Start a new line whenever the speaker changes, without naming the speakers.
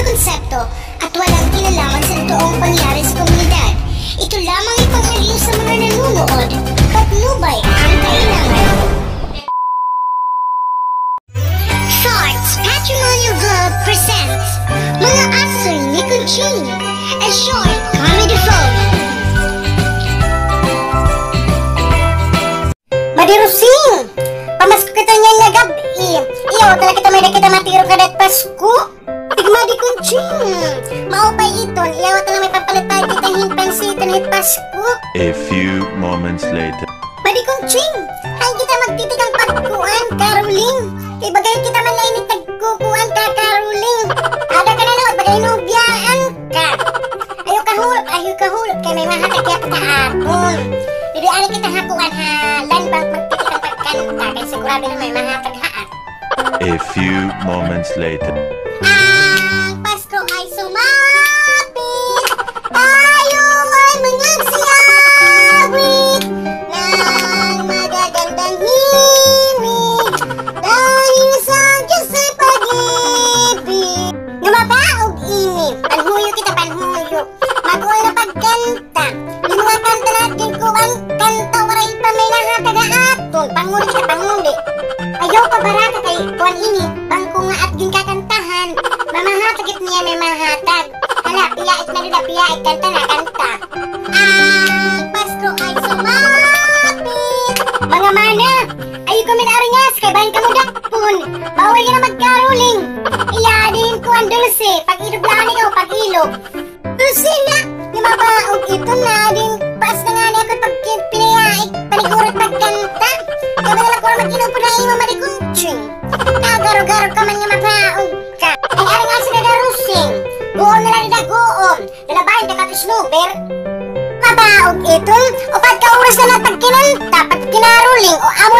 sa konsepto at walang kinalaman sa totoong pangyari sa komunidad. Ito lamang ipanghaliw sa mga nanonood. Patnubay ang kailangan. Thoughts Patrimonial Club presents Mga Asoy ni Kunching, a short comedy film. Madirusing! Pamasko kita niyan nga gabi. Iyaw talaga kita may nakita matiro ka dat Pasko. Tigmadi Kunching. Maupay iton. Iyaw talaga may papalitay kita hinpansitan hit Pasko.
A few moments later.
Madi Kunching. Ay kita magtitigang pagkuan, Caroling. Ibagay kita man lainit nagkukuan ka, Caroling. Ada ka na naman, bagay nubyaan ka. Ayaw kahulog, kaya may mahatag kaya kita hapon. Bibiyaan kita hakuan halan bang magtitigang pagkanta, kaya sigurado na may mahatag haat.
A few moments later.
Ang Pasko ay sumapit, tayo ay mangagsiyawit ng magagandang himig dahil sa Diyos ay pag-ibig. Gumabaog ini, panhuyo kita panhuyo, mag-uol na pagkanta, yung mga kanta natin ko ang kanta waray pa may nahatag-aatong, panguli kita panguli. Ayaw pa barata kay tuwan ini, bangko nga at ging kakantahan, mamahatagit niya may mahatag. Hala, piyait na doon, piyait, kanta na kanta. Ang Pasko ay sumapit, mga mana, ayaw kami na aringas, kay bahin ka mo dakpon, bawal ka na magkaruling. Iyadin ko ang dulce, pag-ilog lang ikaw, pag-ilog. Dulce na, mabaog ito na din, paas na nga niya ko pag-pinayaik, panigurot pagkanta. Kaya ba nalang ko naman inupo na yung mamarikuntring. Agaro-garo ka man nga mabaog ka. Ay aringas na darusing, goon na lang na goon, nalabahin ka katusnuber. Mabaog ito, o pagka oras na lang pagkinanta, pagkinaruling, o amo